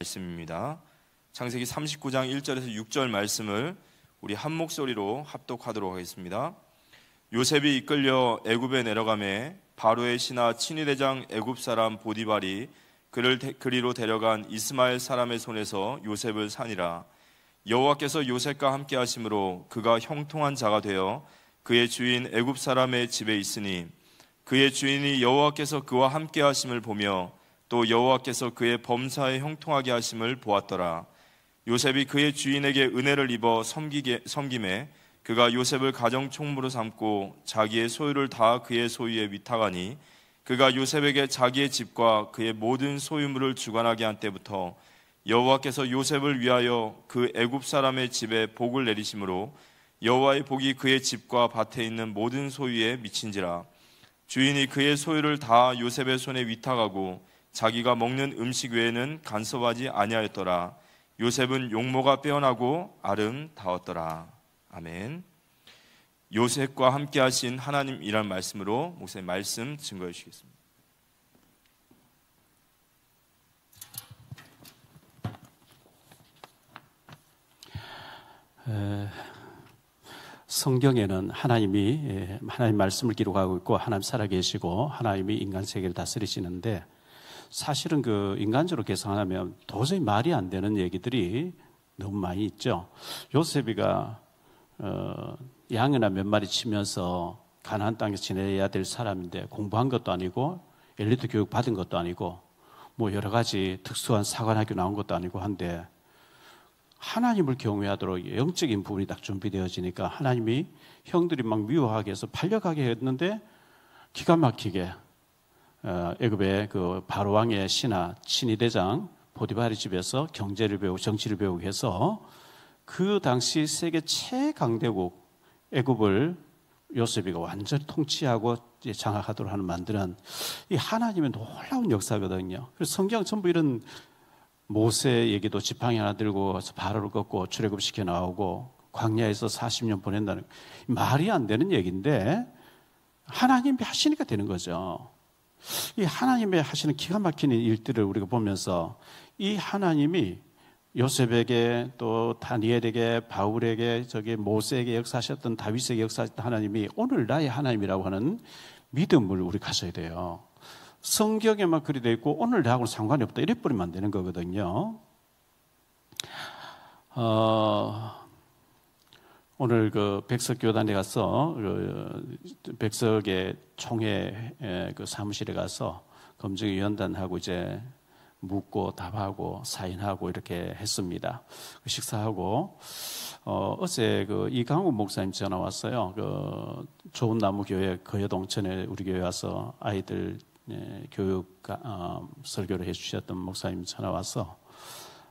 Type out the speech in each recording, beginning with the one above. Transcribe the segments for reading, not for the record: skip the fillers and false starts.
말씀입니다. 창세기 39장 1절에서 6절 말씀을 우리 한 목소리로 합독하도록 하겠습니다. 요셉이 이끌려 애굽에 내려가매 바로의 신하 친위대장 애굽 사람 보디발이 그를 그리로 데려간 이스마엘 사람의 손에서 요셉을 산이라. 여호와께서 요셉과 함께 하심으로 그가 형통한 자가 되어 그의 주인 애굽 사람의 집에 있으니 그의 주인이 여호와께서 그와 함께 하심을 보며 또 여호와께서 그의 범사에 형통하게 하심을 보았더라. 요셉이 그의 주인에게 은혜를 입어 섬김에 그가 요셉을 가정 총무로 삼고 자기의 소유를 다 그의 소유에 위탁하니 그가 요셉에게 자기의 집과 그의 모든 소유물을 주관하게 한 때부터 여호와께서 요셉을 위하여 그 애굽 사람의 집에 복을 내리심으로 여호와의 복이 그의 집과 밭에 있는 모든 소유에 미친지라. 주인이 그의 소유를 다 요셉의 손에 위탁하고 자기가 먹는 음식 외에는 간섭하지 아니하였더라. 요셉은 용모가 빼어나고 아름다웠더라. 아멘. 요셉과 함께 하신 하나님이란 말씀으로 목사님 말씀 증거해 주시겠습니다. 성경에는 하나님 말씀을 기록하고 있고 하나님 살아계시고 하나님이 인간 세계를 다스리시는데 사실은 그 인간적으로 계산하면 도저히 말이 안 되는 얘기들이 너무 많이 있죠. 요셉이가 양이나 몇 마리 치면서 가나안 땅에서 지내야 될 사람인데 공부한 것도 아니고 엘리트 교육 받은 것도 아니고 뭐 여러 가지 특수한 사관학교 나온 것도 아니고 한데 하나님을 경외하도록 영적인 부분이 딱 준비되어지니까 하나님이 형들이 막 미워하게 해서 팔려가게 했는데 기가 막히게 애굽의 그 바로 왕의 신하 친위대장 보디발의 집에서 경제를 배우고 정치를 배우고 해서 그 당시 세계 최강대국 애굽을 요셉이가 완전히 통치하고 장악하도록 하는 만드는 이 하나님의 놀라운 역사거든요. 그래서 성경 전부 이런 모세 얘기도 지팡이 하나 들고 바로를 꺾고 출애굽시켜 나오고 광야에서 40년 보낸다는 말이 안 되는 얘기인데 하나님이 하시니까 되는 거죠. 이 하나님의 하시는 기가 막히는 일들을 우리가 보면서 이 하나님이 요셉에게 또 다니엘에게 바울에게 모세에게 역사하셨던 다윗에게 역사하셨던 하나님이 오늘 나의 하나님이라고 하는 믿음을 우리 가져야 돼요. 성경에만 그리 되어 있고 오늘 나하고는 상관이 없다 이래 버리면 안 되는 거거든요. 오늘 그 백석교단에 가서 백석의 총회 그 사무실에 가서 검증위원단하고 이제 묻고 답하고 사인하고 이렇게 했습니다. 식사하고 어제 그 이강훈 목사님 전화 왔어요. 그 좋은 나무 교회 거여동천에 우리 교회 와서 아이들 교육 설교를 해주셨던 목사님 전화 와서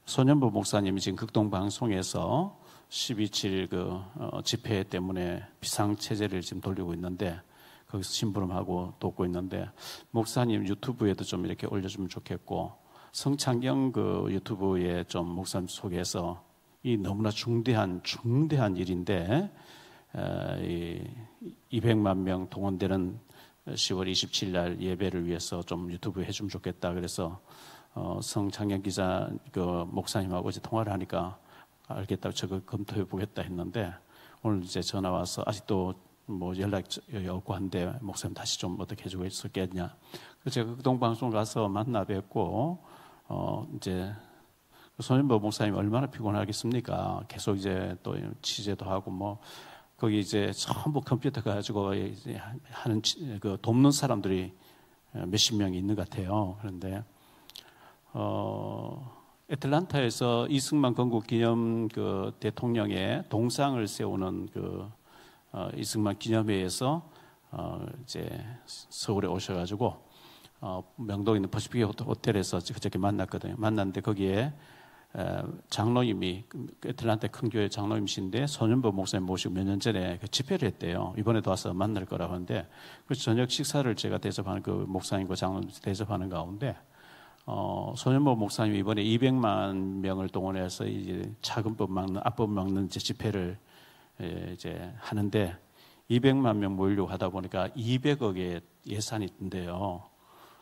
소년부 목사님이 지금 극동방송에서 12.7 그 집회 때문에 비상체제를 지금 돌리고 있는데 거기서 심부름하고 돕고 있는데 목사님 유튜브에도 좀 이렇게 올려주면 좋겠고 성창경 그 유튜브에 좀 목사님 소개해서 이 너무나 중대한 일인데 200만 명 동원되는 10월 27일 날 예배를 위해서 좀 유튜브에 해주면 좋겠다. 그래서 성창경 기자 그 목사님하고 이제 통화를 하니까 알겠다고 저거 검토해 보겠다 했는데 오늘 이제 전화 와서 아직도 뭐 연락이 없고 한데 목사님 다시 좀 어떻게 해주고 있었겠냐. 그래서 제가 극동방송 가서 만나 뵙고 이제 손현보 목사님 얼마나 피곤하겠습니까? 계속 이제 또 취재도 하고 뭐 거기 이제 전부 컴퓨터 가지고 이제 하는 그 돕는 사람들이 몇십 명이 있는 것 같아요. 그런데 애틀란타에서 이승만 건국 기념 그 대통령의 동상을 세우는 그 이승만 기념회에서 이제 서울에 오셔가지고 명동에 있는 퍼시픽 호텔에서 그저께 만났거든요. 만났는데 거기에 장로님이 애틀란타 큰 교회 장로님이신데 손현보 목사님 모시고 몇 년 전에 그 집회를 했대요. 이번에도 와서 만날 거라고 하는데 그 저녁 식사를 제가 대접하는 그 목사님과 장로님 대접하는 가운데 손현보 목사님이 이번에 200만 명을 동원해서 이제 차근법 막는 앞법 막는 이제 집회를 이제 하는데 200만 명 모이려고 하다 보니까 200억의 예산이 있는데요.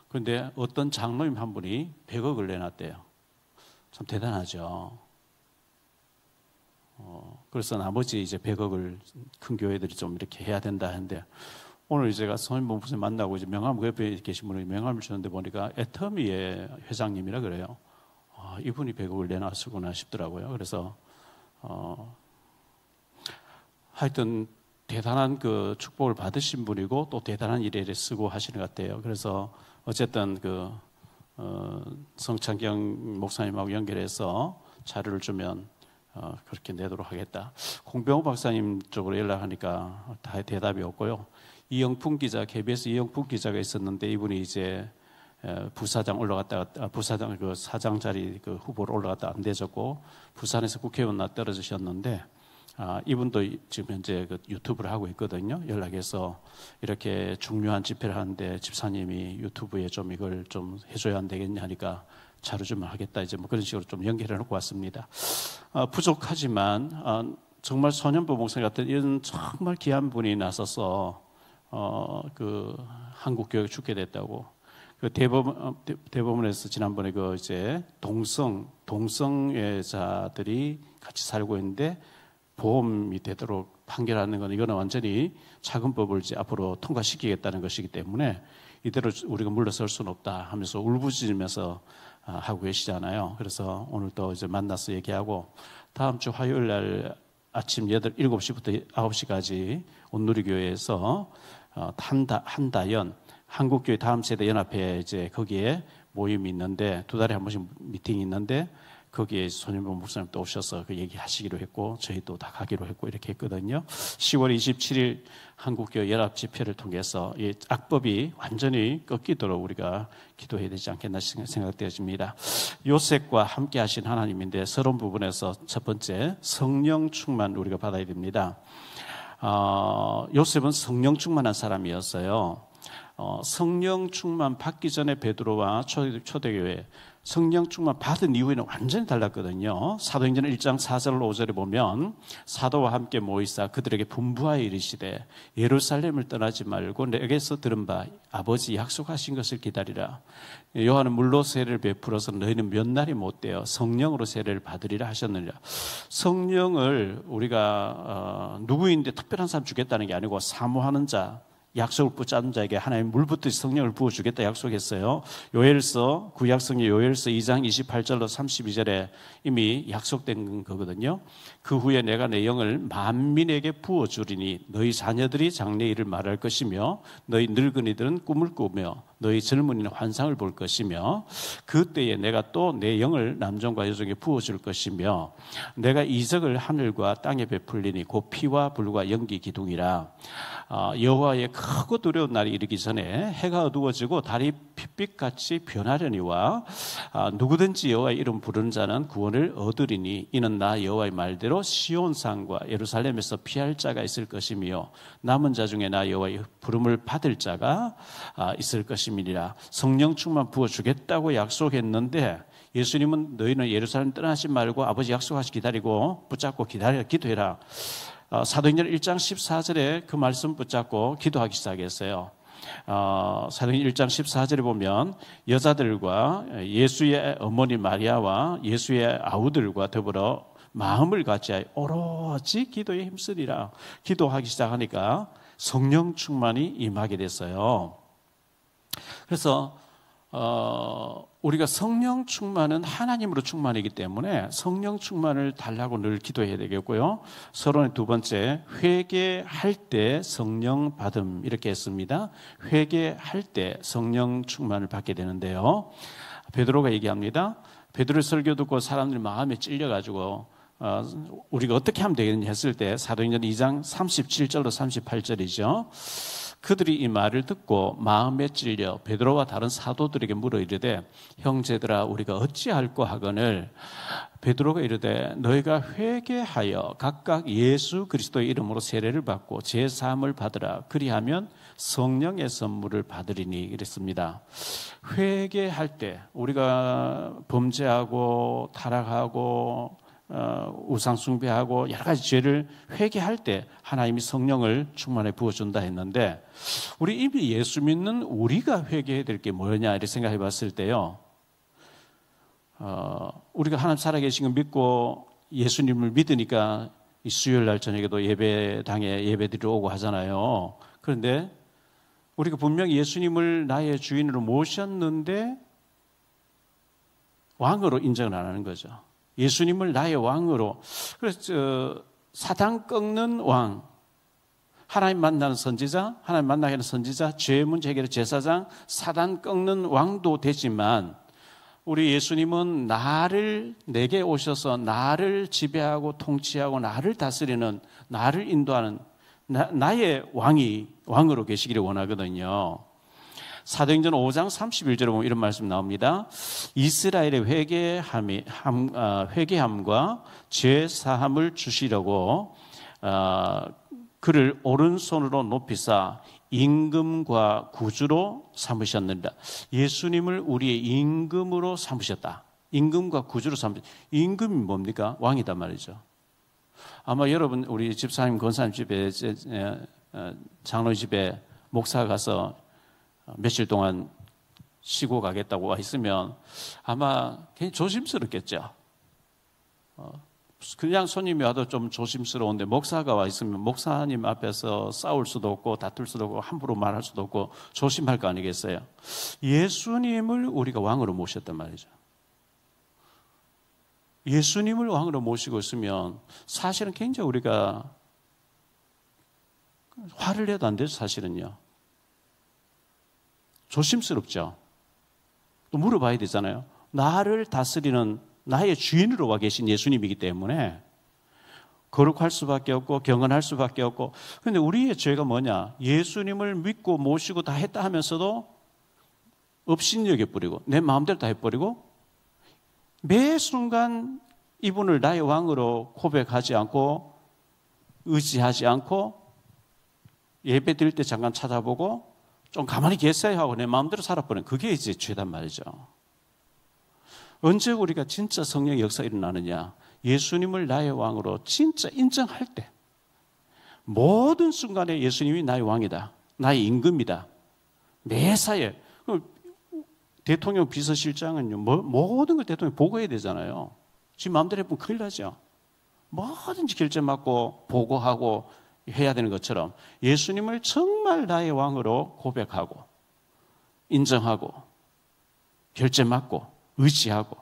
그런데 어떤 장로님 한 분이 100억을 내놨대요. 참 대단하죠. 그래서 나머지 이제 100억을 큰 교회들이 좀 이렇게 해야 된다 하는데, 오늘 제가 선임 목사님 만나고 이제 명함, 그 옆에 계신 분이 명함을 주는데 보니까 애터미의 회장님이라 그래요. 이분이 100억을 내놨구나 싶더라고요. 그래서 하여튼 대단한 그 축복을 받으신 분이고 또 대단한 일에 쓰고 하시는 것 같아요. 그래서 어쨌든 그 성창경 목사님하고 연결해서 자료를 주면 그렇게 내도록 하겠다. 공병호 박사님 쪽으로 연락하니까 다 대답이 없고요. 이영풍 기자, KBS 이영풍 기자가 있었는데 이분이 이제 부사장 올라갔다가 부사장 그 사장 자리 그 후보로 올라갔다 안 되졌고 부산에서 국회의원 떨어지셨는데 이분도 지금 현재 그 유튜브를 하고 있거든요. 연락해서 이렇게 중요한 집회를 하는데 집사님이 유튜브에 좀 이걸 좀 해줘야 안 되겠냐 하니까 자료 좀 하겠다 이제 뭐 그런 식으로 좀 연결해 놓고 왔습니다. 부족하지만 정말 소년부 목사님 같은 이런 정말 귀한 분이 나서서 그 한국 교육 죽게 됐다고. 그 대법원에서 지난번에 그 이제 동성애자들이 같이 살고 있는데 보험이 되도록 판결하는 건 이거는 완전히 차근법을 이제 앞으로 통과시키겠다는 것이기 때문에 이대로 우리가 물러설 수는 없다 하면서 울부짖으면서 하고 계시잖아요. 그래서 오늘 또 이제 만나서 얘기하고 다음 주 화요일 날 아침 7시부터 9시까지 온누리교회에서 한다연 한국교회 다음 세대 연합회 이제 거기에 모임이 있는데 2달에 한 번씩 미팅이 있는데 거기에 손인범 목사님도 오셔서 그 얘기하시기로 했고 저희도 다 가기로 했고 이렇게 했거든요. 10월 27일 한국교회 연합 집회를 통해서 이 악법이 완전히 꺾이도록 우리가 기도해야 되지 않겠나 생각되어집니다. 요셉과 함께 하신 하나님인데 서론 부분에서 첫 번째 성령 충만 우리가 받아야 됩니다. 요셉은 성령 충만한 사람이었어요. 성령 충만 받기 전에 베드로와 초대교회 성령 충만 받은 이후에는 완전히 달랐거든요. 사도행전 1장 4절 5절에 보면 사도와 함께 모이사 그들에게 분부하여 이르시되 예루살렘을 떠나지 말고 내게서 들은 바 아버지 약속하신 것을 기다리라. 요한은 물로 세례를 베풀어서 너희는 몇 날이 못되어 성령으로 세례를 받으리라 하셨느니라. 성령을 우리가 누구인데 특별한 사람 주겠다는 게 아니고 사모하는 자, 약속을 붙잡은 자에게 하나님 물붓듯이 성령을 부어주겠다 약속했어요. 요엘서 구약성경 요엘서 2장 28절로 32절에 이미 약속된 거거든요. 그 후에 내가 내 영을 만민에게 부어주리니 너희 자녀들이 장래 일을 말할 것이며 너희 늙은이들은 꿈을 꾸며 너희 젊은이는 환상을 볼 것이며 그때에 내가 또 내 영을 남종과 여종에게 부어줄 것이며 내가 이적을 하늘과 땅에 베풀리니 곧 피와 불과 연기 기둥이라. 여호와의 크고 두려운 날이 이르기 전에 해가 어두워지고 달이 핏빛같이 변하려니와 누구든지 여호와의 이름 부르는 자는 구원을 얻으리니 이는 나 여호와의 말대로 시온산과 예루살렘에서 피할 자가 있을 것이며 남은 자 중에 나 여호와의 부름을 받을 자가 있을 것임이니라. 성령 충만 부어주겠다고 약속했는데 예수님은 너희는 예루살렘 떠나지 말고 아버지 약속하시 기다리고 붙잡고 기도해라. 사도행전 1장 14절에 그 말씀 붙잡고 기도하기 시작했어요. 사도행전 1장 14절에 보면 여자들과 예수의 어머니 마리아와 예수의 아우들과 더불어 마음을 같이 오로지 기도에 힘쓰리라. 기도하기 시작하니까 성령 충만이 임하게 됐어요. 그래서 우리가 성령 충만은 하나님으로 충만이기 때문에 성령 충만을 달라고 늘 기도해야 되겠고요. 서론의 두 번째, 회개할 때 성령 받음 이렇게 했습니다. 회개할 때 성령 충만을 받게 되는데요. 베드로가 얘기합니다. 베드로의 설교 듣고 사람들이 마음에 찔려가지고 우리가 어떻게 하면 되겠느냐 했을 때 사도행전 2장 37절로 38절이죠. 그들이 이 말을 듣고 마음에 찔려 베드로와 다른 사도들에게 물어 이르되 형제들아 우리가 어찌할꼬 하거늘 베드로가 이르되 너희가 회개하여 각각 예수 그리스도의 이름으로 세례를 받고 제사함을 받으라. 그리하면 성령의 선물을 받으리니 이랬습니다. 회개할 때 우리가 범죄하고 타락하고 우상 숭배하고 여러 가지 죄를 회개할 때 하나님이 성령을 충만히 부어준다 했는데 우리 이미 예수 믿는 우리가 회개해야 될 게 뭐냐 이렇게 생각해 봤을 때요. 우리가 하나님 살아계신 걸 믿고 예수님을 믿으니까 이 수요일 날 저녁에도 예배당에 예배드리러 오고 하잖아요. 그런데 우리가 분명히 예수님을 나의 주인으로 모셨는데 왕으로 인정을 안 하는 거죠. 예수님을 나의 왕으로. 그래서 사단 꺾는 왕, 하나님 만나는 선지자, 하나님 만나게 하는 선지자, 죄 문제 해결의 제사장, 사단 꺾는 왕도 되지만 우리 예수님은 내게 오셔서 나를 지배하고 통치하고 나를 다스리는, 나를 인도하는 나의 왕으로 계시기를 원하거든요. 사도행전 5장 31절에 보면 이런 말씀 나옵니다. 이스라엘의 회개함과 죄 사함을 주시려고 그를 오른손으로 높이사 임금과 구주로 삼으셨느니라. 예수님을 우리의 임금으로 삼으셨다. 임금과 구주로 삼으셨다. 임금이 뭡니까? 왕이단 말이죠. 아마 여러분 우리 집사님, 권사님 집에, 장로 집에 목사가 가서 며칠 동안 쉬고 가겠다고 와 있으면 아마 굉장히 조심스럽겠죠. 그냥 손님이 와도 좀 조심스러운데 목사가 와 있으면 목사님 앞에서 싸울 수도 없고 다툴 수도 없고 함부로 말할 수도 없고 조심할 거 아니겠어요? 예수님을 우리가 왕으로 모셨단 말이죠. 예수님을 왕으로 모시고 있으면 사실은 굉장히 우리가 화를 내도 안 되죠, 사실은요. 조심스럽죠. 또 물어봐야 되잖아요. 나를 다스리는 나의 주인으로 와 계신 예수님이기 때문에 거룩할 수밖에 없고 경건할 수밖에 없고. 그런데 우리의 죄가 뭐냐? 예수님을 믿고 모시고 다 했다 하면서도 업신여겨 버리고 내 마음대로 다 해버리고 매 순간 이분을 나의 왕으로 고백하지 않고 의지하지 않고 예배 드릴 때 잠깐 찾아보고 좀 가만히 계세요 하고 내 마음대로 살아버리는 그게 이제 죄단 말이죠. 언제 우리가 진짜 성령의 역사가 일어나느냐? 예수님을 나의 왕으로 진짜 인정할 때 모든 순간에 예수님이 나의 왕이다. 나의 임금이다. 매사에 대통령 비서실장은요, 모든 걸 대통령이 보고해야 되잖아요. 지 마음대로 해보면 큰일 나죠. 뭐든지 결제 맡고 보고하고 해야 되는 것처럼 예수님을 정말 나의 왕으로 고백하고 인정하고 결제 맡고 의지하고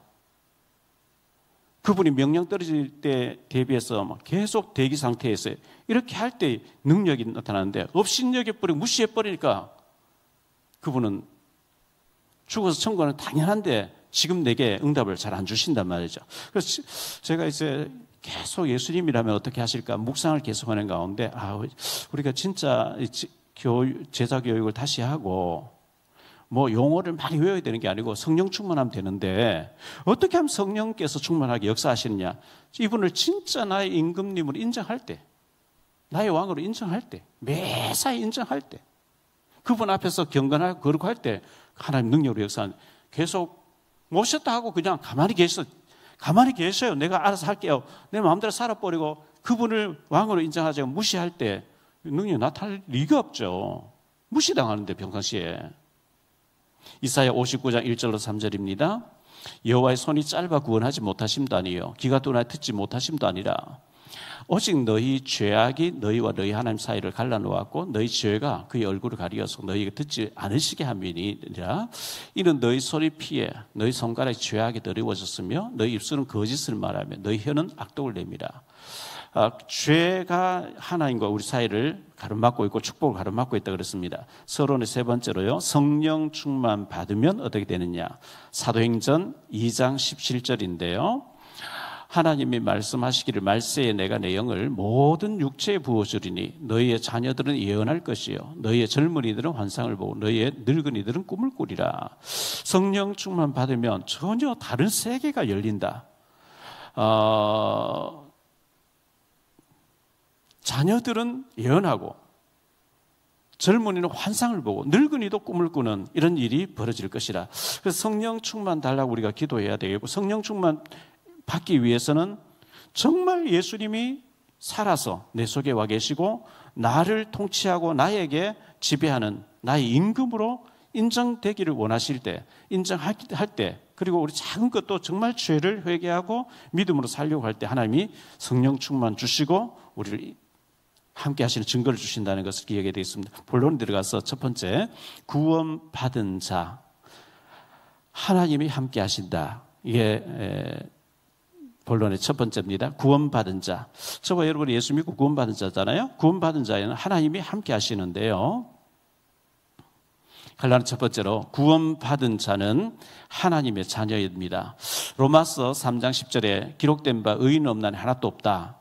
그분이 명령 떨어질 때 대비해서 막 계속 대기 상태에서 이렇게 할 때 능력이 나타나는데 업신여겨버리고 무시해버리니까 그분은 죽어서 천국은 당연한데 지금 내게 응답을 잘 안 주신단 말이죠. 그래서 제가 이제 계속 예수님이라면 어떻게 하실까 묵상을 계속하는 가운데 우리가 진짜 제자 교육을 다시 하고 뭐 용어를 많이 외워야 되는 게 아니고 성령 충만하면 되는데 어떻게 하면 성령께서 충만하게 역사하시느냐? 이분을 진짜 나의 임금님으로 인정할 때, 나의 왕으로 인정할 때, 매사에 인정할 때, 그분 앞에서 경건하고 거룩할 때 하나님 능력으로 역사하는. 계속 모셨다 하고 그냥 가만히 계셔요. 내가 알아서 할게요. 내 마음대로 살아버리고 그분을 왕으로 인정하지 않고 무시할 때 능력이 나타날 리가 없죠. 무시당하는데 평상시에. 이사야 59장 1절로 3절입니다. 여호와의 손이 짧아 구원하지 못하심도 아니요 귀가 뚫어 듣지 못하심도 아니라 오직 너희 죄악이 너희와 너희 하나님 사이를 갈라놓았고 너희 죄가 그의 얼굴을 가리어서 너희에게 듣지 않으시게 함이니라. 이는 너희 소리 피해 너희 손가락이 죄악이 더러워졌으며 너희 입술은 거짓을 말하며 너희 혀는 악독을 내밀어. 죄가 하나님과 우리 사이를 가로막고 있고 축복을 가로막고 있다 그랬습니다. 서론의 세 번째로요, 성령 충만 받으면 어떻게 되느냐? 사도행전 2장 17절인데요. 하나님이 말씀하시기를 말세에 내가 내 영을 모든 육체에 부어주리니 너희의 자녀들은 예언할 것이요 너희의 젊은이들은 환상을 보고 너희의 늙은이들은 꿈을 꾸리라. 성령 충만 받으면 전혀 다른 세계가 열린다. 자녀들은 예언하고 젊은이는 환상을 보고 늙은이도 꿈을 꾸는 이런 일이 벌어질 것이라. 그래서 성령 충만 달라고 우리가 기도해야 되겠고, 성령 충만 받기 위해서는 정말 예수님이 살아서 내 속에 와 계시고 나를 통치하고 나에게 지배하는 나의 임금으로 인정되기를 원하실 때, 인정할 때 그리고 우리 작은 것도 정말 죄를 회개하고 믿음으로 살려고 할 때 하나님이 성령 충만 주시고 우리를 함께 하시는 증거를 주신다는 것을 기억해야 되겠습니다. 본론 들어가서 첫 번째, 구원받은 자, 하나님이 함께 하신다. 이게 본론의 첫 번째입니다. 구원받은 자. 저와 여러분이 예수 믿고 구원받은 자잖아요. 구원받은 자에는 하나님이 함께 하시는데요. 갈라는 첫 번째로 구원받은 자는 하나님의 자녀입니다. 로마서 3장 10절에 기록된 바 의인 없나니 하나도 없다.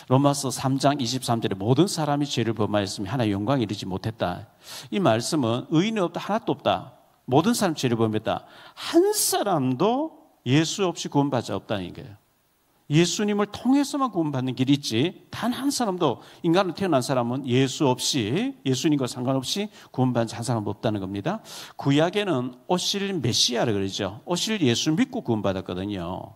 로마서 3장 23절에 모든 사람이 죄를 범하였으며 하나의 영광에 이르지 못했다. 이 말씀은 의인이 없다, 하나도 없다. 모든 사람이 죄를 범했다. 한 사람도 예수 없이 구원받지 없다는 거예요. 예수님을 통해서만 구원받는 길이 있지 단 한 사람도, 인간으로 태어난 사람은 예수 없이, 예수님과 상관없이 구원받는 한 사람 없다는 겁니다. 구약에는 오실 메시아를 그러죠. 오실 예수 믿고 구원받았거든요.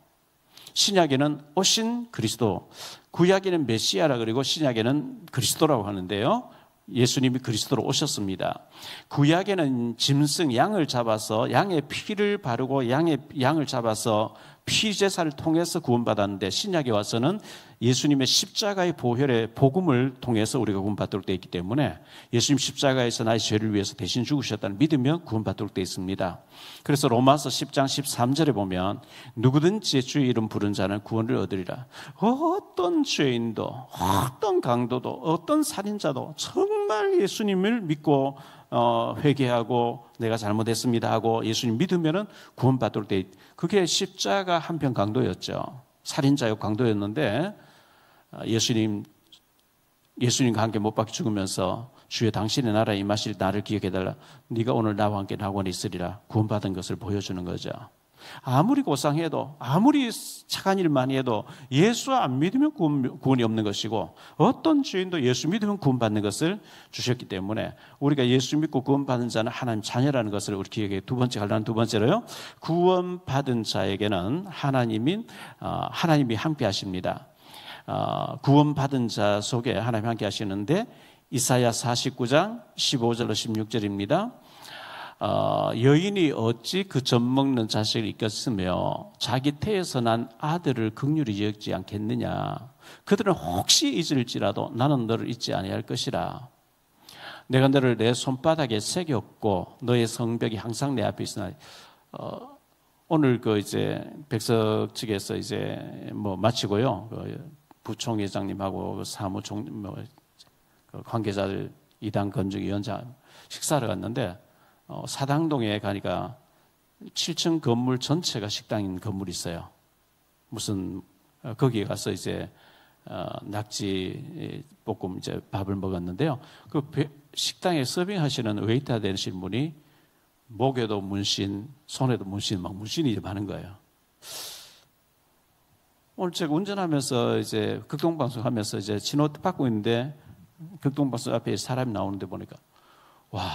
신약에는 오신 그리스도, 구약에는 메시아라 그리고 신약에는 그리스도라고 하는데요. 예수님이 그리스도로 오셨습니다. 구약에는 짐승 양을 잡아서 양의 피를 바르고 양을 잡아서 피제사를 통해서 구원받았는데, 신약에 와서는 예수님의 십자가의 보혈의 복음을 통해서 우리가 구원받도록 되어 있기 때문에 예수님 십자가에서 나의 죄를 위해서 대신 죽으셨다는 믿으면 구원받도록 되어 있습니다. 그래서 로마서 10장 13절에 보면 누구든지 주의 이름 부른 자는 구원을 얻으리라. 어떤 죄인도, 어떤 강도도, 어떤 살인자도 정말 예수님을 믿고 회개하고 내가 잘못했습니다 하고 예수님 믿으면은 구원받도록 돼. 그게 십자가 한편 강도였죠. 살인자요 강도였는데 예수님과 함께 못 박혀 죽으면서 주여 당신의 나라에 임하실 나를 기억해달라. 네가 오늘 나와 함께 낙원에 있으리라. 구원받은 것을 보여주는 거죠. 아무리 고상해도, 아무리 착한 일 많이 해도 예수 안 믿으면 구원이 없는 것이고, 어떤 죄인도 예수 믿으면 구원받는 것을 주셨기 때문에 우리가 예수 믿고 구원받은 자는 하나님 자녀라는 것을 우리 기억해. 두 번째로요, 구원받은 자에게는 하나님이 함께 하십니다. 구원받은 자 속에 하나님이 함께 하시는데, 이사야 49장 15절로 16절입니다. 여인이 어찌 그 젖 먹는 자식을 잊겠으며 자기 태에서 난 아들을 긍휼히 여기지 않겠느냐. 그들은 혹시 잊을지라도 나는 너를 잊지 아니할 것이라. 내가 너를 내 손바닥에 새겼고 너의 성벽이 항상 내 앞에 있으나. 오늘 이제 백석 측에서 이제 마치고요, 부총회장님하고 사무총 관계자들 이당 건축위원장 식사를 갔는데, 사당동에 가니까 7층 건물 전체가 식당인 건물이 있어요. 거기에 가서 이제 낙지 볶음 이제 밥을 먹었는데요. 식당에 서빙하시는 웨이터 되시는 분이 목에도 문신, 손에도 문신, 막 문신이 많은 거예요. 오늘 제가 운전하면서 이제 극동방송 하면서 이제 신호 받고 있는데, 극동방송 앞에 사람이 나오는데 보니까, 와,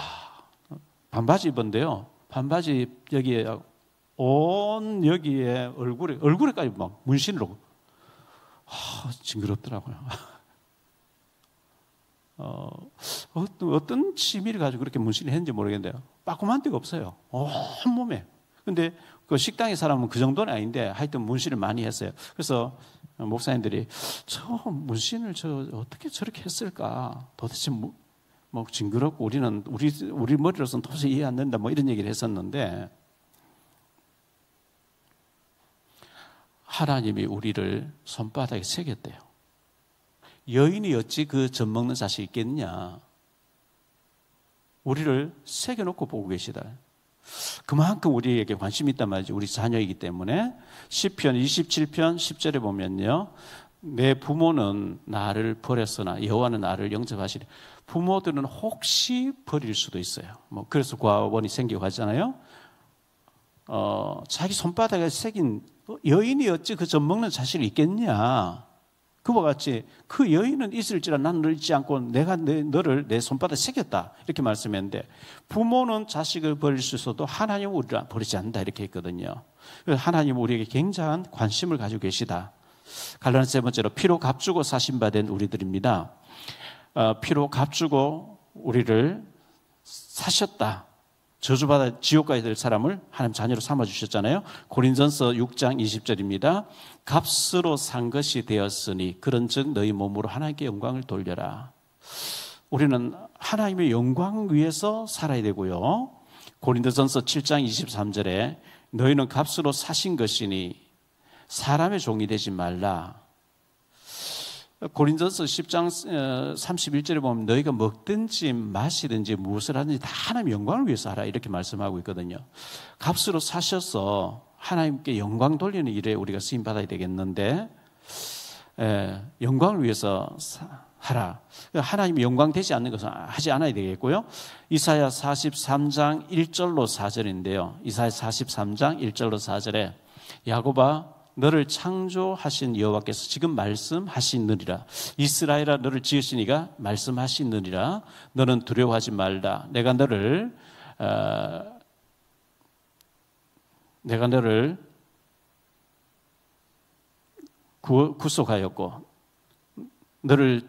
반바지 입었는데요. 반바지 여기에 여기에 얼굴에까지 막 문신으로. 징그럽더라고요. 어떤 취미를 가지고 그렇게 문신을 했는지 모르겠는데요. 빠끔한 데가 없어요. 온몸에. 근데 그 식당의 사람은 그 정도는 아닌데 하여튼 문신을 많이 했어요. 그래서 목사님들이 저 문신을 어떻게 저렇게 했을까? 도대체 징그럽고 우리 머리로서는 도저히 이해 안 된다, 이런 얘기를 했었는데, 하나님이 우리를 손바닥에 새겼대요. 여인이 어찌 그 젖 먹는 자식이 있겠느냐. 우리를 새겨놓고 보고 계시다. 그만큼 우리에게 관심이 있단 말이죠. 우리 자녀이기 때문에. 시편 27편 10절에 보면요, 내 부모는 나를 버렸으나 여호와는 나를 영접하시리. 부모들은 혹시 버릴 수도 있어요. 그래서 과원이 생기고 하잖아요. 자기 손바닥에 새긴 여인이 어찌 그 젖 먹는 자식이 있겠냐. 그와 같이 그 여인은 있을지라 나는 너를 잊지 않고 내가 너를 내 손바닥에 새겼다, 이렇게 말씀했는데, 부모는 자식을 버릴 수 있어도 하나님은 우리를 버리지 않는다, 이렇게 했거든요. 그래서 하나님은 우리에게 굉장한 관심을 가지고 계시다. 갈라디아 세 번째로, 피로 값주고 사신 바 된 우리들입니다. 피로 값주고 우리를 사셨다. 저주받아 지옥 가야 될 사람을 하나님 자녀로 삼아주셨잖아요. 고린전서 6장 20절입니다. 값으로 산 것이 되었으니 그런즉 너희 몸으로 하나님께 영광을 돌려라. 우리는 하나님의 영광 위해서 살아야 되고요. 고린도전서 7장 23절에 너희는 값으로 사신 것이니 사람의 종이 되지 말라. 고린도전서 10장 31절에 보면 너희가 먹든지 마시든지 무엇을 하든지 다 하나님의 영광을 위해서 하라 이렇게 말씀하고 있거든요. 값으로 사셔서 하나님께 영광 돌리는 일에 우리가 쓰임받아야 되겠는데 영광을 위해서 하라. 하나님이 영광 되지 않는 것은 하지 않아야 되겠고요. 이사야 43장 1절로 4절인데요. 이사야 43장 1절로 4절에 야곱아 너를 창조하신 여호와께서 지금 말씀하시느니라. 이스라엘아 너를 지으시니가 말씀하시느니라. 너는 두려워하지 말라. 내가 너를 구속하였고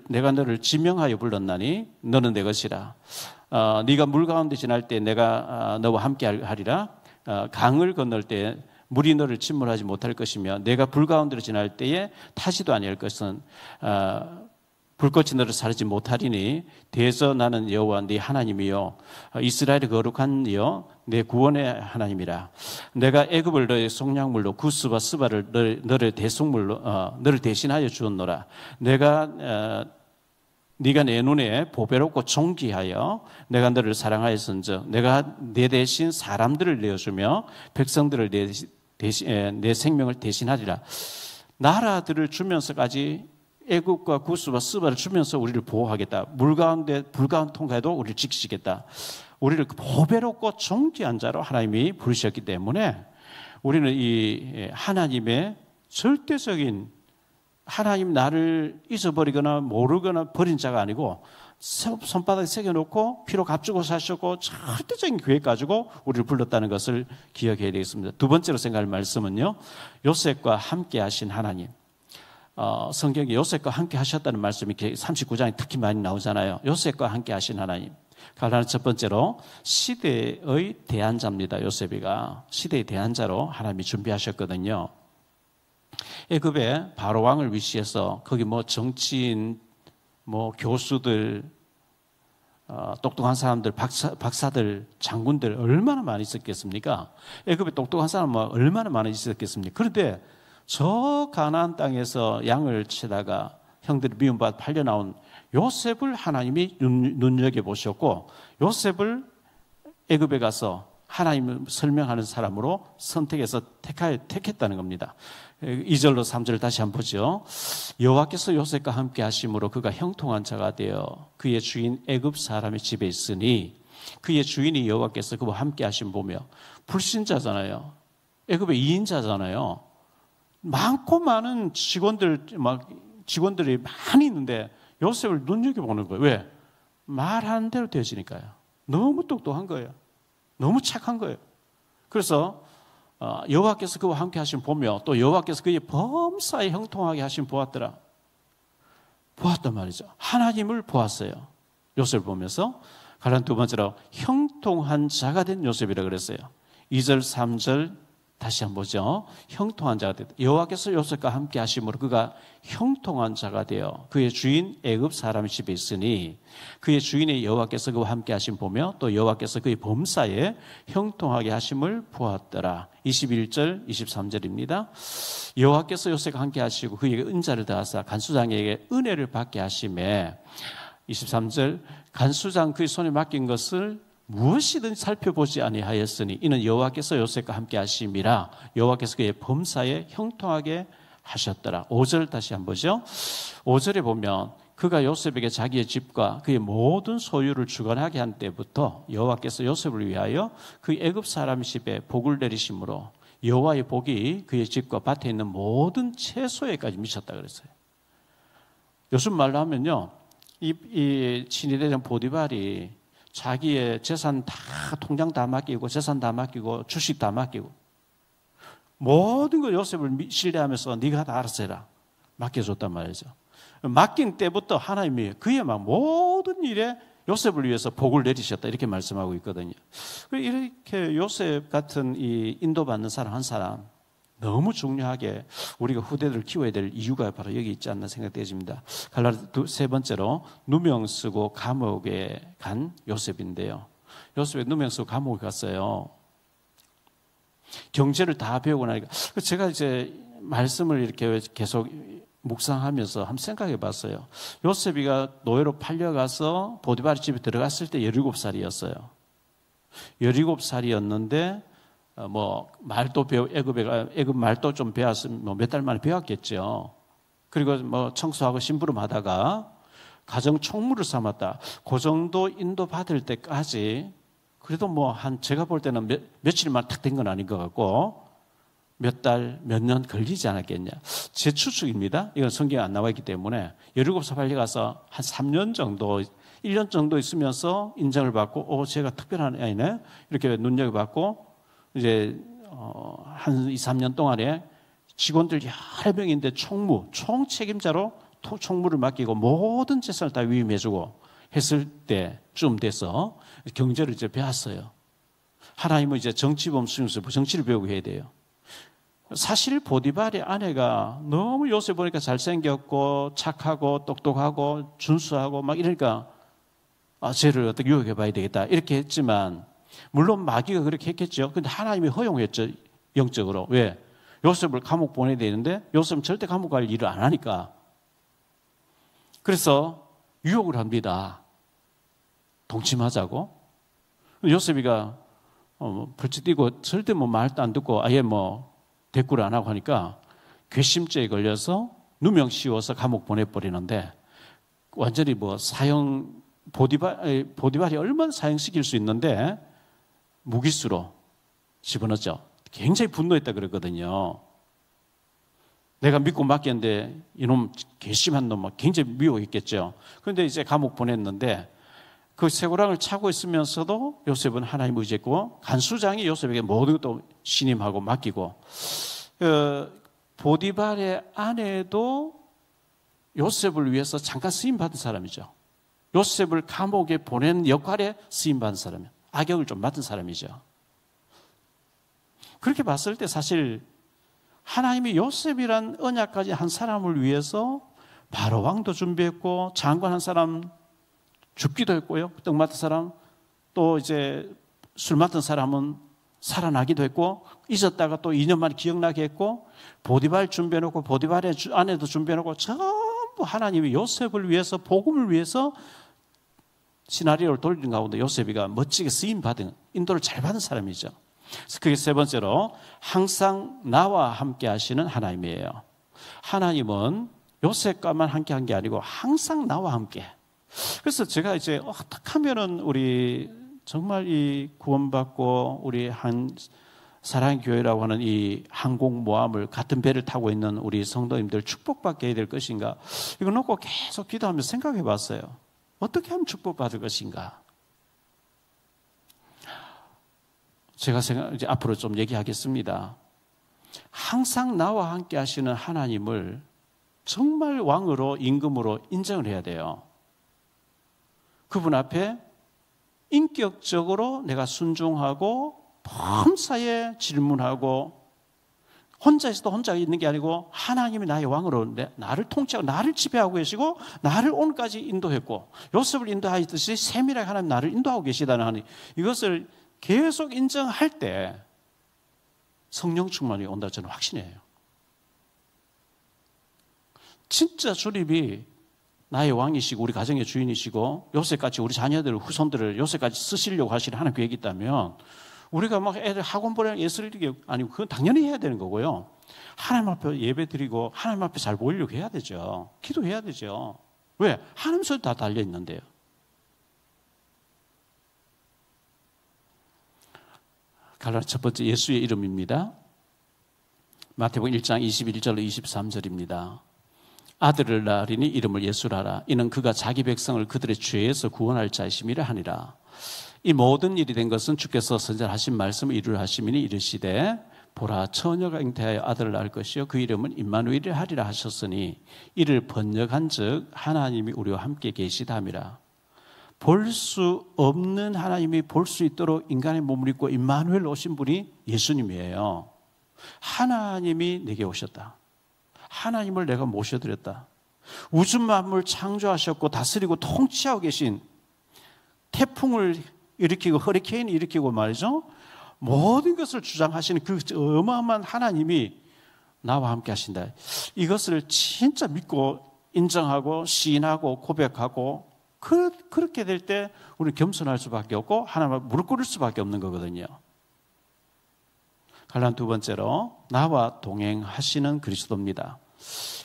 내가 너를 지명하여 불렀나니 너는 내 것이라. 네가 물 가운데 지날 때 내가 너와 함께 하리라. 강을 건널 때 물이 너를 침몰하지 못할 것이며 내가 불 가운데로 지날 때에 타지도 아니할 것은 불꽃이 너를 사르지 못하리니 대저 나는 여호와 네 하나님이요 이스라엘의 거룩한 이요 내 구원의 하나님이라. 내가 애굽을 너의 속량물로 구스와 스바를 너를 대속물로 너를 대신하여 주었노라. 네가 내 눈에 보배롭고 존귀하여 내가 너를 사랑하였은즉 내가 내 대신 사람들을 내어주며 백성들을 내 생명을 대신하리라. 나라들을 주면서까지 애굽과 구스와 스바를 주면서 우리를 보호하겠다. 불 가운데 통과해도 우리를 지키시겠다. 우리를 보배롭고 존귀한 자로 하나님이 부르셨기 때문에 우리는 이 하나님의 절대적인 하나님 나를 잊어버리거나 모르거나 버린 자가 아니고 손바닥에 새겨놓고 피로 값주고 사셨고 절대적인 계획 가지고 우리를 불렀다는 것을 기억해야 되겠습니다. 두 번째로 생각할 말씀은요. 요셉과 함께 하신 하나님. 성경에 요셉과 함께 하셨다는 말씀이 39장에 특히 많이 나오잖아요. 요셉과 함께 하신 하나님. 하나는 첫 번째로 시대의 대안자입니다. 요셉이가 시대의 대안자로 하나님이 준비하셨거든요. 애굽의 바로 왕을 위시해서 거기 정치인, 교수들, 똑똑한 사람들, 박사들, 장군들 얼마나 많이 있었겠습니까? 애굽에 똑똑한 사람은 얼마나 많이 있었겠습니까? 그런데 저 가나안 땅에서 양을 치다가 형들이 미움받아 팔려 나온 요셉을 하나님이 눈여겨보셨고 요셉을 애굽에 가서 하나님을 설명하는 사람으로 선택해서 택했다는 겁니다. 2절로 3절 다시 한번 보죠. 여호와께서 요셉과 함께 하심으로 그가 형통한 자가 되어 그의 주인 애굽 사람의 집에 있으니 그의 주인이 여호와께서 그와 함께 하심 보며 불신자잖아요. 애굽의 2인자잖아요. 많고 많은 직원들이 많이 있는데 요셉을 눈여겨보는 거예요. 왜? 말하는 대로 되어지니까요. 너무 똑똑한 거예요. 너무 착한 거예요. 그래서 여호와께서 그와 함께 하심 보며 또 여호와께서 그의 범사에 형통하게 하심 보았단 말이죠. 하나님을 보았어요. 요셉을 보면서 가장 두 번째로 형통한 자가 된 요셉이라고 그랬어요. 2절 3절 다시 한번 보죠. 형통한 자가 되었다. 여호와께서 요셉과 함께 하심으로 그가 형통한 자가 되어 그의 주인 애굽 사람의 집에 있으니 그의 주인의 여호와께서 그와 함께 하심 보며 또 여호와께서 그의 범사에 형통하게 하심을 보았더라. 21절 23절입니다. 여호와께서 요셉과 함께 하시고 그에게 은자를 더하사 간수장에게 은혜를 받게 하심에 23절 간수장 그의 손에 맡긴 것을 무엇이든 살펴보지 아니하였으니 이는 여호와께서 요셉과 함께 하심이라. 여호와께서 그의 범사에 형통하게 하셨더라. 5절 다시 한번 보죠. 5절에 보면 그가 요셉에게 자기의 집과 그의 모든 소유를 주관하게 한 때부터 여호와께서 요셉을 위하여 그 애굽 사람 집에 복을 내리심으로 여호와의 복이 그의 집과 밭에 있는 모든 채소에까지 미쳤다 그랬어요. 요즘 말로 하면요, 이 친위대장 보디발이 자기의 재산 다 통장 다 맡기고 재산 다 맡기고 주식 다 맡기고 모든 걸 요셉을 신뢰하면서 네가 다 알아서 해라 맡겨줬단 말이죠. 맡긴 때부터 하나님이 그의 막 모든 일에 요셉을 위해서 복을 내리셨다 이렇게 말씀하고 있거든요. 이렇게 요셉 같은 이 인도받는 사람 한 사람 너무 중요하게 우리가 후대들을 키워야 될 이유가 바로 여기 있지 않나 생각되어집니다. 세 번째로 누명 쓰고 감옥에 간 요셉인데요. 요셉이 누명 쓰고 감옥에 갔어요. 경제를 다 배우고 나니까 제가 이제 말씀을 이렇게 계속 묵상하면서 한번 생각해 봤어요. 요셉이가 노예로 팔려가서 보디바르 집에 들어갔을 때 17살이었어요. 17살이었는데 말도 애굽 말도 좀 배웠으면 몇 달 만에 배웠겠죠. 그리고 청소하고 심부름하다가 가정 총무를 삼았다. 그 정도 인도 받을 때까지 그래도 제가 볼 때는 며칠만 탁 된 건 아닌 것 같고 몇 달, 몇 년 걸리지 않았겠냐. 제 추측입니다. 이건 성경에 안 나와 있기 때문에 17살 팔려가서 한 3년 정도, 1년 정도 있으면서 인정을 받고 제가 특별한 아이네 이렇게 눈여겨받고 이제 한 2, 3년 동안에 직원들 여러 명인데 총 책임자로 총무를 맡기고 모든 재산을 다 위임해주고 했을 때쯤 돼서 경제를 이제 배웠어요. 하나님은 이제 정치범 수용소 정치를 배우고 해야 돼요. 사실 보디발의 아내가 너무 요셉 보니까 잘생겼고 착하고 똑똑하고 준수하고 막 이러니까 쟤를 어떻게 유혹해 봐야 되겠다 이렇게 했지만 물론 마귀가 그렇게 했겠죠. 근데 하나님이 허용했죠. 영적으로. 왜? 요셉을 감옥 보내야 되는데 요셉은 절대 감옥 갈 일을 안 하니까. 그래서 유혹을 합니다. 동침하자고. 요셉이가 벌칙 뛰고 절대 말도 안 듣고 아예 대꾸를 안 하고 하니까 괘씸죄에 걸려서 누명 씌워서 감옥 보내버리는데 완전히 보디발이 얼마나 사형시킬 수 있는데 무기수로 집어넣었죠. 굉장히 분노했다 그랬거든요. 내가 믿고 맡겼는데 이놈 괘씸한 놈 굉장히 미워했겠죠. 그런데 이제 감옥 보냈는데 그 쇠고랑을 차고 있으면서도 요셉은 하나님 의지했고 간수장이 요셉에게 모든 것도 신임하고 맡기고 보디발의 아내도 요셉을 위해서 잠깐 쓰임받은 사람이죠. 요셉을 감옥에 보낸 역할에 쓰임받은 사람이에요. 악역을 좀 맡은 사람이죠. 그렇게 봤을 때 사실 하나님이 요셉이란 언약까지 한 사람을 위해서 바로 왕도 준비했고 장관 한 사람 죽기도 했고요. 떡 맡은 사람 또 이제 술 맡은 사람은 살아나기도 했고 잊었다가 또 2년 만에 기억나게 했고 보디발 준비해놓고 보디발의 아내도 준비해놓고 전부 하나님이 요셉을 위해서 복음을 위해서 시나리오를 돌리는 가운데 요셉이가 멋지게 쓰임받은 인도를 잘 받은 사람이죠. 그게 세 번째로 항상 나와 함께 하시는 하나님이에요. 하나님은 요셉과만 함께 한 게 아니고 항상 나와 함께. 그래서 제가 이제 어떻게 하면은 우리 정말 이 구원받고 우리 한 사랑교회라고 하는 이 항공모함을 같은 배를 타고 있는 우리 성도님들 축복받게 해야 될 것인가 이거 놓고 계속 기도하면서 생각해 봤어요. 어떻게 하면 축복받을 것인가? 제가 이제 앞으로 좀 얘기하겠습니다. 항상 나와 함께 하시는 하나님을 정말 왕으로 임금으로 인정을 해야 돼요. 그분 앞에 인격적으로 내가 순종하고 범사에 질문하고 혼자 있어도 혼자 있는 게 아니고 하나님이 나의 왕으로 나를 통치하고 나를 지배하고 계시고 나를 오늘까지 인도했고 요셉을 인도하듯이 세밀하게 하나님 나를 인도하고 계시다는 하나님 이것을 계속 인정할 때 성령 충만이 온다 저는 확신해요. 진짜 주님이 나의 왕이시고 우리 가정의 주인이시고 요새까지 우리 자녀들 후손들을 요새까지 쓰시려고 하시는 하나님 계획이 있다면 우리가 막 애들 학원 보내는 예술이 아니고 그건 당연히 해야 되는 거고요. 하나님 앞에 예배 드리고 하나님 앞에 잘 보이려고 해야 되죠. 기도해야 되죠. 왜? 하나님 손에 다 달려 있는데요. 갈라디아 첫 번째 예수의 이름입니다. 마태복음 1장 21절로 23절입니다. 아들을 낳으리니 이름을 예수라라. 이는 그가 자기 백성을 그들의 죄에서 구원할 자이심이라 하니라. 이 모든 일이 된 것은 주께서 선전하신 말씀을 이루려 하심이니 이르시되 보라 처녀가 잉태하여 아들을 낳을 것이요 그 이름은 임마누엘이라 하리라 하셨으니 이를 번역한즉 하나님이 우리와 함께 계시다미라. 볼 수 없는 하나님이 볼 수 있도록 인간의 몸을 입고 임마누엘 오신 분이 예수님이에요. 하나님이 내게 오셨다. 하나님을 내가 모셔드렸다. 우주 만물 창조하셨고 다스리고 통치하고 계신, 태풍을 일으키고 허리케인을 일으키고 말이죠, 모든 것을 주장하시는 그 어마어마한 하나님이 나와 함께 하신다. 이것을 진짜 믿고 인정하고 시인하고 고백하고, 그렇게 될 때 우리는 겸손할 수밖에 없고 하나님을 무릎 꿇을 수밖에 없는 거거든요. 갈란 두 번째로, 나와 동행하시는 그리스도입니다.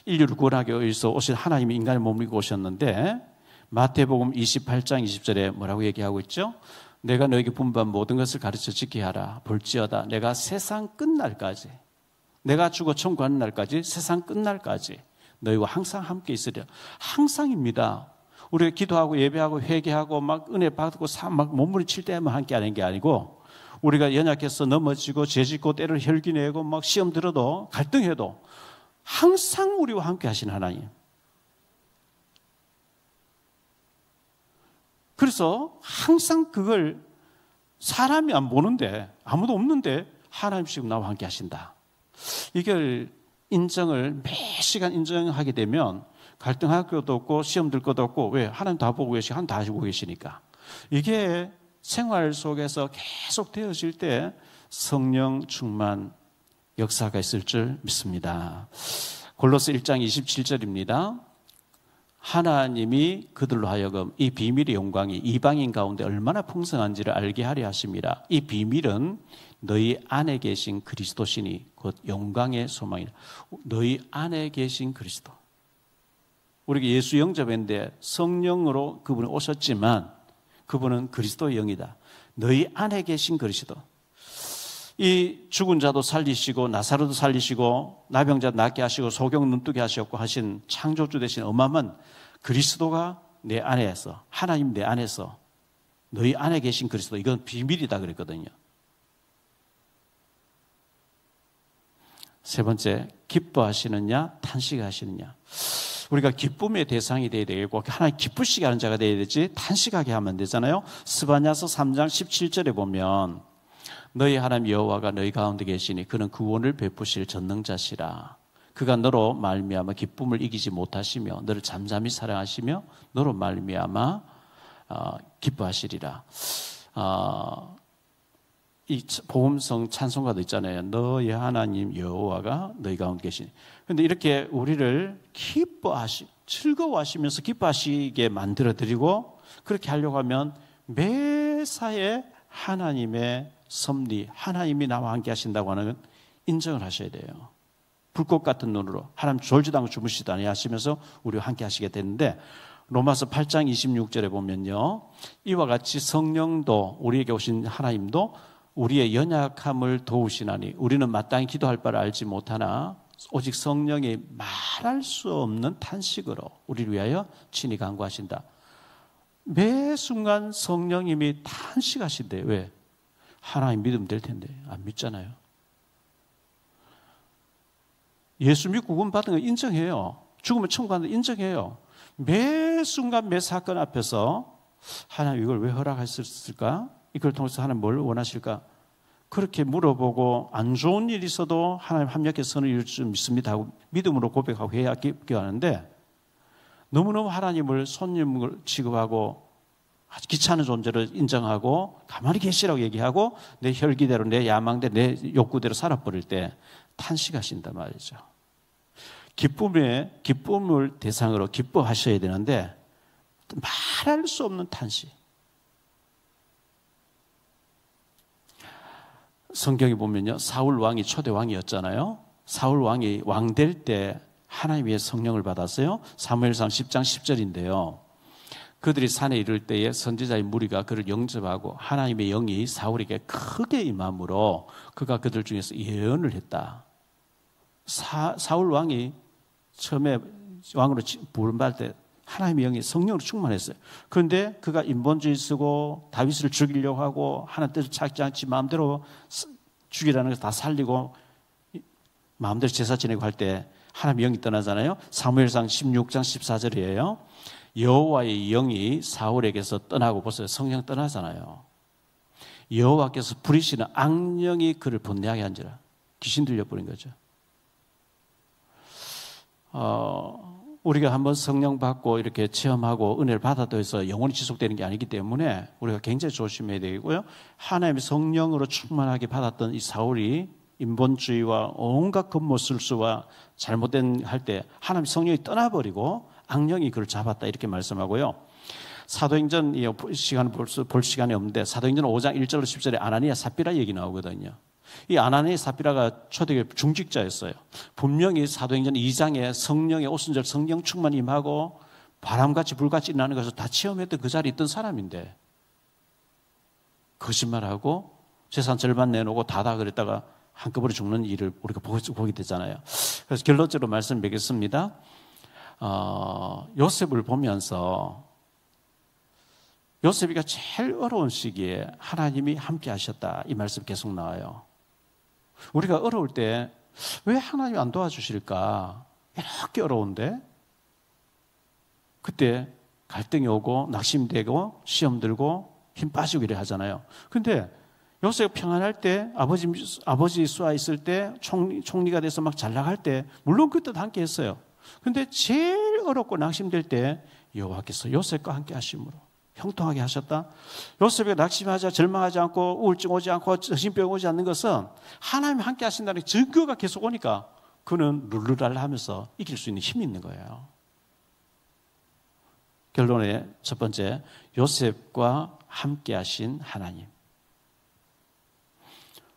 인류를 구원하기 위해서 오신 하나님이 인간의 몸을 입고 오셨는데, 마태복음 28장 20절에 뭐라고 얘기하고 있죠? 내가 너에게 분부한 모든 것을 가르쳐 지키게 하라. 볼지어다 내가 세상 끝날까지, 내가 죽어 천국하는 날까지, 세상 끝날까지 너희와 항상 함께 있으리라. 항상입니다. 우리가 기도하고 예배하고 회개하고 막 은혜 받고 막 몸부림칠 때만 함께 하는 게 아니고, 우리가 연약해서 넘어지고 죄짓고 때를 혈기내고 막 시험 들어도 갈등해도 항상 우리와 함께 하신 하나님. 그래서 항상 그걸 사람이 안 보는데, 아무도 없는데 하나님씩 나와 함께 하신다. 이걸 인정을 매 시간 인정하게 되면 갈등할 것도 없고 시험 들 것도 없고. 왜? 하나님 다 보고 계시고 하나님 다 알고 계시니까. 이게 생활 속에서 계속 되어질 때 성령 충만 역사가 있을 줄 믿습니다. 골로새 1장 27절입니다. 하나님이 그들로 하여금 이 비밀의 영광이 이방인 가운데 얼마나 풍성한지를 알게 하려 하심이라. 이 비밀은 너희 안에 계신 그리스도시니 곧 영광의 소망이라. 너희 안에 계신 그리스도. 우리가 예수 영접했는데 성령으로 그분이 오셨지만 그분은 그리스도의 영이다. 너희 안에 계신 그리스도. 이 죽은 자도 살리시고 나사로도 살리시고 나병자도 낫게 하시고 소경 눈뜨게 하셨고 하신 창조주 되신 어마어마한 그리스도가 내 안에서, 하나님 내 안에서, 너희 안에 계신 그리스도, 이건 비밀이다 그랬거든요. 세 번째, 기뻐하시느냐 탄식하시느냐. 우리가 기쁨의 대상이 되어야 되고 하나님 기쁘시게 하는 자가 되어야 되지 탄식하게 하면 안 되잖아요. 스바냐서 3장 17절에 보면 너희 하나님 여호와가 너희 가운데 계시니 그는 구원을 베푸실 전능자시라. 그가 너로 말미암아 기쁨을 이기지 못하시며 너를 잠잠히 사랑하시며 너로 말미암아 기뻐하시리라. 이 복음성 찬송가도 있잖아요. 너희 하나님 여호와가 너희 가운데 계시니. 그런데 이렇게 우리를 즐거워하시면서 기뻐하시게 만들어드리고 그렇게 하려고 하면 매사에 하나님의 섭리, 하나님이 나와 함께 하신다고 하는 인정을 하셔야 돼요. 불꽃 같은 눈으로 하나님 졸지도 않고 주무시도 아니하시면서 우리와 함께 하시게 되는데, 로마서 8장 26절에 보면요, 이와 같이 성령도, 우리에게 오신 하나님도 우리의 연약함을 도우시나니 우리는 마땅히 기도할 바를 알지 못하나 오직 성령이 말할 수 없는 탄식으로 우리를 위하여 친히 간구하신다. 매 순간 성령님이 탄식하신대. 왜? 하나님 믿으면 될 텐데 안 믿잖아요. 예수 믿고 구원 받은 거 인정해요. 죽으면 천국 가는 거 인정해요. 매 순간 매 사건 앞에서 하나님 이걸 왜 허락하셨을까? 이걸 통해서 하나님 뭘 원하실까? 그렇게 물어보고 안 좋은 일이 있어도 하나님 합력해서 선을 이룰 줄 믿습니다 하고 믿음으로 고백하고 해야 기도하는데, 너무너무 하나님을 손님을 취급하고 아주 귀찮은 존재를 인정하고 가만히 계시라고 얘기하고 내 혈기대로 내 야망대로 내 욕구대로 살아버릴 때 탄식하신단 말이죠. 기쁨을 대상으로 기뻐하셔야 되는데 말할 수 없는 탄식. 성경에 보면요, 사울 왕이 초대 왕이었잖아요. 사울 왕이 왕 될 때 하나님의 성령을 받았어요. 사무엘상 10장 10절인데요. 그들이 산에 이를 때에 선지자의 무리가 그를 영접하고 하나님의 영이 사울에게 크게 임함으로 그가 그들 중에서 예언을 했다. 사울 왕이 처음에 왕으로 부름받을 때 하나님의 영이 성령으로 충만했어요. 그런데 그가 인본주의 쓰고 다윗을 죽이려고 하고 하나님 뜻을 찾지 않지 마음대로 죽이라는 것을 다 살리고 마음대로 제사 지내고 할 때 하나님의 영이 떠나잖아요. 사무엘상 16장 14절이에요. 여호와의 영이 사울에게서 떠나고 보세요. 성령 떠나잖아요. 여호와께서 부리시는 악령이 그를 번뇌하게 한지라. 귀신 들려버린 거죠. 우리가 한번 성령 받고 이렇게 체험하고 은혜를 받아도 해서 영원히 지속되는 게 아니기 때문에 우리가 굉장히 조심해야 되고요. 하나님의 성령으로 충만하게 받았던 이 사울이 인본주의와 온갖 급모술수와 잘못된 할 때 하나님의 성령이 떠나버리고 악령이 그를 잡았다 이렇게 말씀하고요. 사도행전 시간 볼 시간이 없는데 사도행전 5장 1절로 10절에 아나니아 삽비라 얘기 나오거든요. 이 아나니아 삽비라가 초대교회 중직자였어요. 분명히 사도행전 2장에 성령의 오순절 성령 충만 임하고 바람같이 불같이 일어나는 것을 다 체험했던 그 자리에 있던 사람인데 거짓말하고 재산 절반 내놓고 다다 그랬다가 한꺼번에 죽는 일을 우리가 보게 되잖아요. 그래서 결론적으로 말씀 맺겠습니다. 요셉을 보면서 요셉이가 제일 어려운 시기에 하나님이 함께 하셨다 이 말씀 계속 나와요. 우리가 어려울 때 왜 하나님이 안 도와주실까? 이렇게 어려운데 그때 갈등이 오고 낙심되고 시험 들고 힘 빠지고 이래 하잖아요. 근데 요셉 평안할 때 아버지 수하 있을 때 총리가 돼서 막 잘 나갈 때 물론 그때도 함께 했어요. 근데 제일 어렵고 낙심될 때 여호와께서 요셉과 함께 하심으로 형통하게 하셨다. 요셉이 낙심하지 절망하지 않고 우울증 오지 않고 정신병 오지 않는 것은 하나님이 함께 하신다는 증거가 계속 오니까 그는 룰루랄라 하면서 이길 수 있는 힘이 있는 거예요. 결론의 첫 번째, 요셉과 함께 하신 하나님.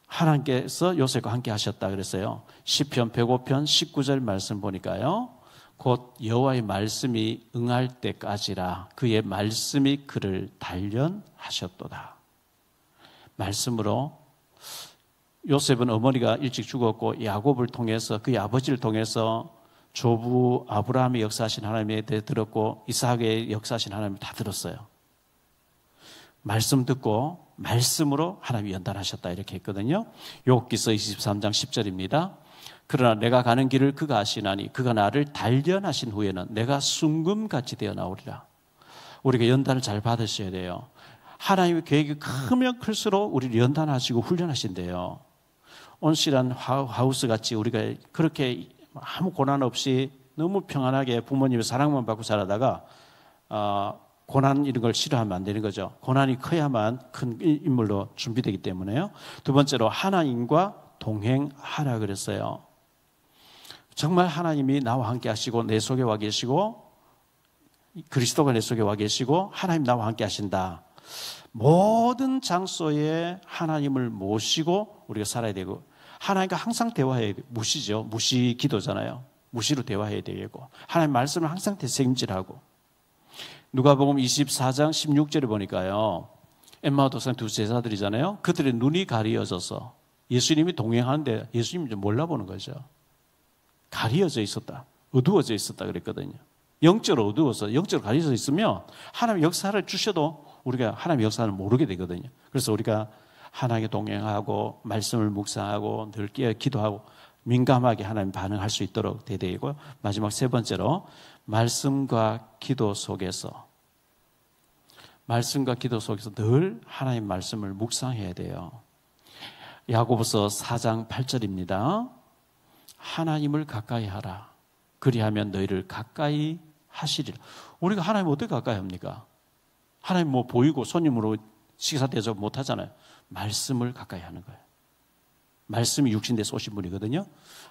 하나님께서 요셉과 함께 하셨다 그랬어요. 시편 105편 19절 말씀 보니까요. 곧 여호와의 말씀이 응할 때까지라 그의 말씀이 그를 단련하셨도다. 말씀으로 요셉은 어머니가 일찍 죽었고 야곱을 통해서 그의 아버지를 통해서 조부 아브라함의 역사하신 하나님에 대해 들었고 이삭의 역사하신 하나님을 다 들었어요. 말씀 듣고 말씀으로 하나님이 연단하셨다 이렇게 했거든요. 욥기서 23장 10절입니다. 그러나 내가 가는 길을 그가 아시나니 그가 나를 단련하신 후에는 내가 순금같이 되어 나오리라. 우리가 연단을 잘 받으셔야 돼요. 하나님의 계획이 크면 클수록 우리를 연단하시고 훈련하신대요. 온실한 하우스같이 우리가 그렇게 아무 고난 없이 너무 평안하게 부모님의 사랑만 받고 살아다가 고난 이런 걸 싫어하면 안 되는 거죠. 고난이 커야만 큰 인물로 준비되기 때문에요. 두 번째로 하나님과 동행하라 그랬어요. 정말 하나님이 나와 함께 하시고 내 속에 와 계시고 그리스도가 내 속에 와 계시고 하나님 나와 함께 하신다. 모든 장소에 하나님을 모시고 우리가 살아야 되고 하나님과 항상 대화해야 돼요. 무시죠. 무시 기도잖아요. 무시로 대화해야 되고 하나님 말씀을 항상 되새김질하고 누가복음 24장 16절에 보니까요. 엠마오 도상 두 제자들이잖아요. 그들의 눈이 가리어져서 예수님이 동행하는데 예수님이 좀 몰라보는 거죠. 가리어져 있었다. 어두워져 있었다 그랬거든요. 영적으로 어두워서 영적으로 가려져 있으면 하나님의 역사를 주셔도 우리가 하나님의 역사를 모르게 되거든요. 그래서 우리가 하나님과 동행하고 말씀을 묵상하고 늘 깨어 기도하고 민감하게 하나님 반응할 수 있도록 돼야 되고 마지막 세 번째로 말씀과 기도 속에서 늘 하나님 말씀을 묵상해야 돼요. 야고보서 4장 8절입니다. 하나님을 가까이 하라. 그리하면 너희를 가까이 하시리라. 우리가 하나님 어떻게 가까이 합니까? 하나님 뭐 보이고 손님으로 식사 대접 못 하잖아요. 말씀을 가까이 하는 거예요. 말씀이 육신돼서 오신 분이거든요.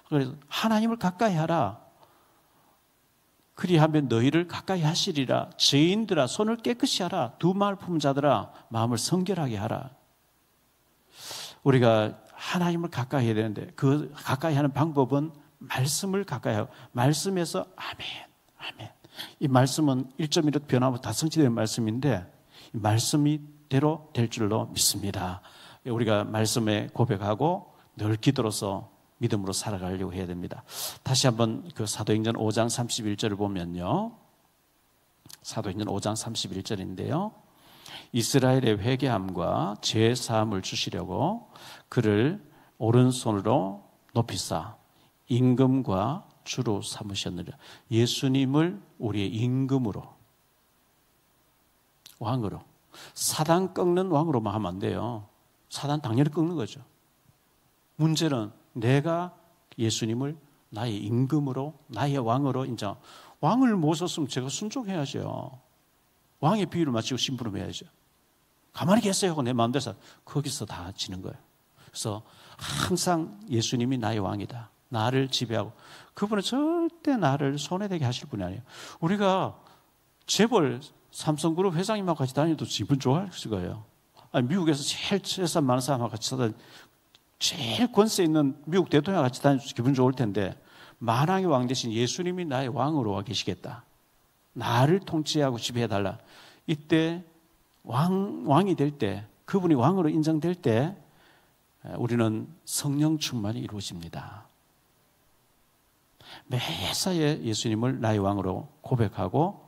그래서 하나님을 가까이 하라. 그리하면 너희를 가까이 하시리라. 죄인들아 손을 깨끗이 하라. 두 말 품은 자들아 마음을 성결하게 하라. 우리가 하나님을 가까이 해야 되는데 그 가까이 하는 방법은 말씀을 가까이 하고 말씀에서 아멘. 이 말씀은 1.1도 변화하면 다 성취되는 말씀인데 이 말씀이 대로 될 줄로 믿습니다. 우리가 말씀에 고백하고 늘 기도로서 믿음으로 살아가려고 해야 됩니다. 다시 한번 그 사도행전 5장 31절을 보면요. 사도행전 5장 31절인데요. 이스라엘의 회개함과 죄 사함을 주시려고 그를 오른손으로 높이사 임금과 주로 삼으셨느니라. 예수님을 우리의 임금으로 왕으로. 사단 꺾는 왕으로만 하면 안 돼요. 사단 당연히 꺾는 거죠. 문제는 내가 예수님을 나의 임금으로, 나의 왕으로 인정. 왕을 모셨으면 제가 순종해야죠. 왕의 비유를 마치고 심부름해야죠. 가만히 계세요 하고 내 마음대로 거기서 다 지는 거예요. 그래서 항상 예수님이 나의 왕이다. 나를 지배하고 그분은 절대 나를 손해되게 하실 분이 아니에요. 우리가 재벌 삼성그룹 회장님하고 같이 다니도 기분 좋아할 거예요. 아니, 미국에서 제일 재산 많은 사람하고 같이 다니 제일 권세 있는 미국 대통령과 같이 다니도 기분 좋을 텐데 만왕의 왕 대신 예수님이 나의 왕으로 와 계시겠다. 나를 통치하고 지배해달라. 이때 왕이 될 때, 그분이 왕으로 인정될 때 우리는 성령 충만이 이루어집니다. 매사에 예수님을 나의 왕으로 고백하고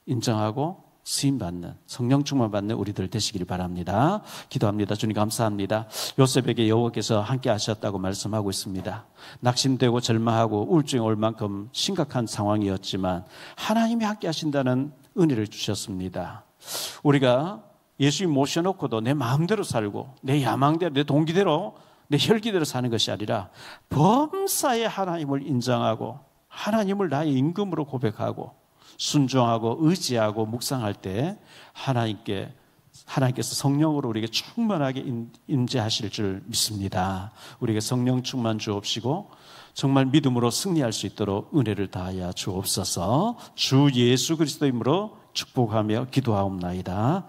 인정하고 쓰임받는, 성령 충만 받는 우리들 되시기를 바랍니다. 기도합니다. 주님 감사합니다. 요셉에게 여호와께서 함께 하셨다고 말씀하고 있습니다. 낙심되고 절망하고 우울증이 올 만큼 심각한 상황이었지만 하나님이 함께 하신다는 은혜를 주셨습니다. 우리가 예수님 모셔놓고도 내 마음대로 살고 내 야망대로, 내 동기대로, 내 혈기대로 사는 것이 아니라 범사에 하나님을 인정하고 하나님을 나의 임금으로 고백하고 순종하고 의지하고 묵상할 때 하나님께서 성령으로 우리에게 충만하게 임재하실 줄 믿습니다. 우리에게 성령 충만 주옵시고 정말 믿음으로 승리할 수 있도록 은혜를 다하여 주옵소서. 주 예수 그리스도 이름으로 축복하며 기도하옵나이다.